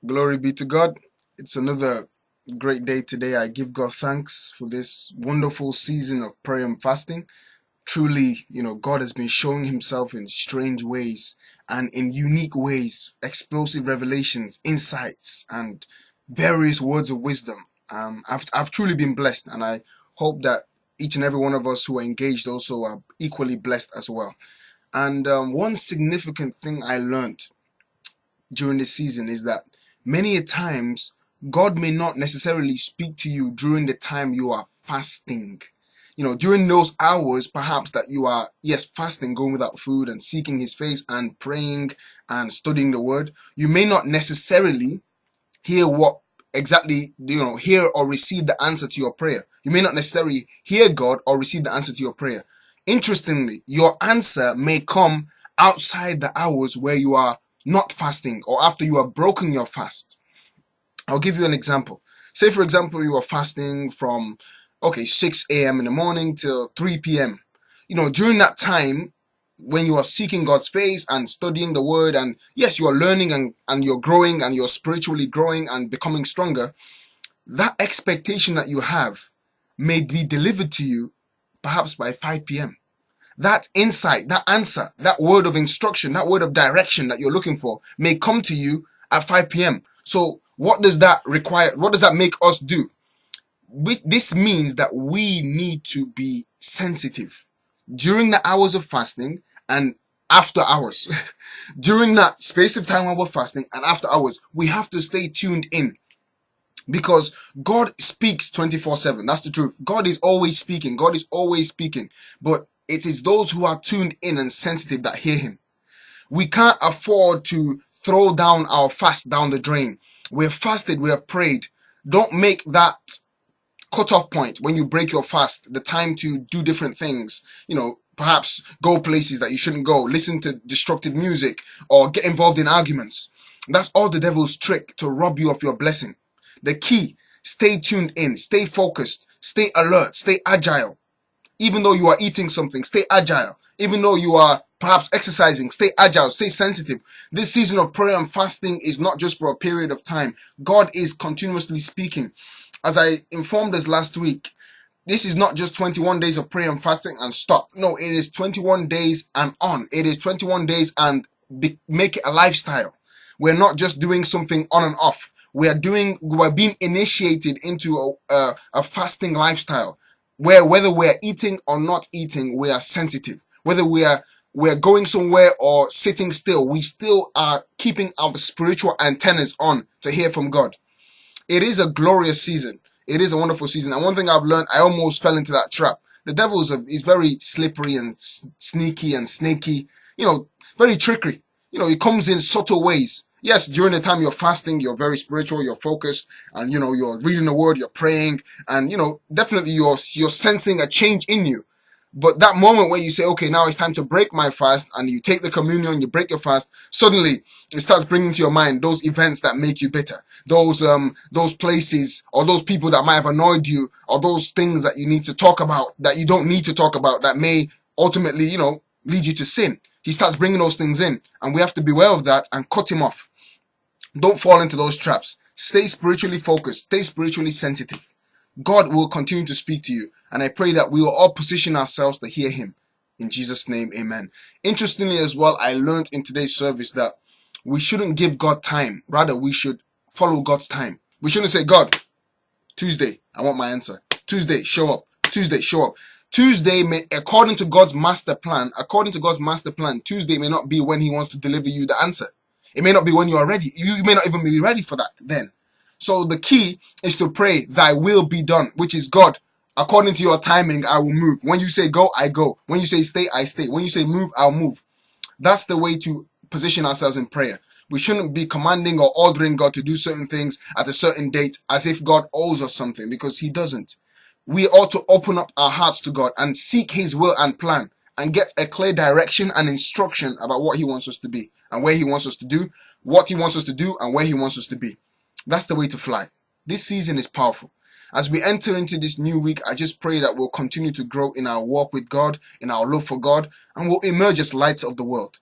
Glory be to God. It's another great day today. I give God thanks for this wonderful season of prayer and fasting. Truly, God has been showing himself in strange ways and in unique ways, explosive revelations, insights, and various words of wisdom. I've truly been blessed, and I hope that each and every one of us who are engaged also are equally blessed as well. And one significant thing I learned during this season is that many a times God may not necessarily speak to you during the time you are fasting. During those hours, perhaps that you are, yes, fasting, going without food and seeking his face and praying and studying the word, you may not necessarily hear what exactly, hear or receive the answer to your prayer. You may not necessarily hear God or receive the answer to your prayer. Interestingly, your answer may come outside the hours where you are not fasting or after you have broken your fast. I'll give you an example. Say, for example, you are fasting from, 6 a.m. in the morning till 3 p.m. During that time, when you are seeking God's face and studying the word, and yes, you are learning and you're growing and you're spiritually growing and becoming stronger, that expectation that you have may be delivered to you perhaps by 5 p.m. That insight, that answer, that word of instruction, that word of direction that you're looking for may come to you at 5 p.m. So what does that require? What does that make us do? This means that we need to be sensitive during the hours of fasting and after hours. During that space of time while we're fasting and after hours, we have to stay tuned in because God speaks 24/7. That's the truth. God is always speaking. God is always speaking. But it is those who are tuned in and sensitive that hear him. We can't afford to throw down our fast down the drain. We've fasted, we have prayed. Don't make that cutoff point when you break your fast the time to do different things. Perhaps go places that you shouldn't go, listen to destructive music, or get involved in arguments. That's all the devil's trick to rob you of your blessing. The key: stay tuned in, stay focused, stay alert, stay agile. Even though you are eating something, stay agile. Even though you are perhaps exercising, stay agile, stay sensitive. This season of prayer and fasting is not just for a period of time. God is continuously speaking. As I informed us last week, this is not just 21 days of prayer and fasting and stop. No, it is 21 days and on. It is 21 days and make it a lifestyle. We're not just doing something on and off. We're being initiated into a fasting lifestyle where whether we're eating or not eating, we are sensitive. Whether we're going somewhere or sitting still, we still are keeping our spiritual antennas on to hear from God. It is a glorious season. It is a wonderful season. And one thing I've learned, I almost fell into that trap. The devil is very slippery and sneaky and snaky, very trickery. He comes in subtle ways. Yes, during the time you're fasting, you're very spiritual, you're focused, and you're reading the word, you're praying, and definitely you're sensing a change in you. But that moment where you say, okay, now it's time to break my fast, and you take the communion, you break your fast, suddenly it starts bringing to your mind those events that make you bitter, those places or those people that might have annoyed you, or those things that you need to talk about that you don't need to talk about that may ultimately, lead you to sin. He starts bringing those things in, and we have to be aware of that and cut him off. Don't fall into those traps. Stay spiritually focused. Stay spiritually sensitive. God will continue to speak to you. And I pray that we will all position ourselves to hear him. In Jesus' name, amen. Interestingly as well, I learned in today's service that we shouldn't give God time. Rather, we should follow God's time. We shouldn't say, God, Tuesday, I want my answer. Tuesday, show up. Tuesday, show up. Tuesday may, according to God's master plan, Tuesday may not be when he wants to deliver you the answer. It may not be when you are ready. You may not even be ready for that then. So the key is to pray, thy will be done, which is God. According to your timing, I will move. When you say go, I go. When you say stay, I stay. When you say move, I'll move. That's the way to position ourselves in prayer. We shouldn't be commanding or ordering God to do certain things at a certain date as if God owes us something, because he doesn't. We ought to open up our hearts to God and seek his will and plan and get a clear direction and instruction about what he wants us to be and where he wants us to do, what he wants us to do and where he wants us to be. That's the way to fly. This season is powerful. As we enter into this new week, I just pray that we'll continue to grow in our walk with God, in our love for God, and we'll emerge as lights of the world.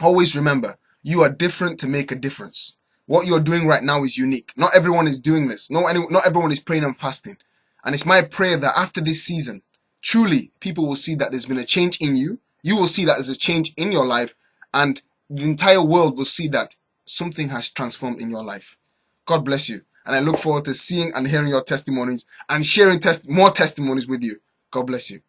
Always remember, you are different to make a difference. What you're doing right now is unique. Not everyone is doing this. Not everyone is praying and fasting. And it's my prayer that after this season, truly, people will see that there's been a change in you. You will see that there's a change in your life, and the entire world will see that something has transformed in your life. God bless you. And I look forward to seeing and hearing your testimonies and sharing more testimonies with you. God bless you.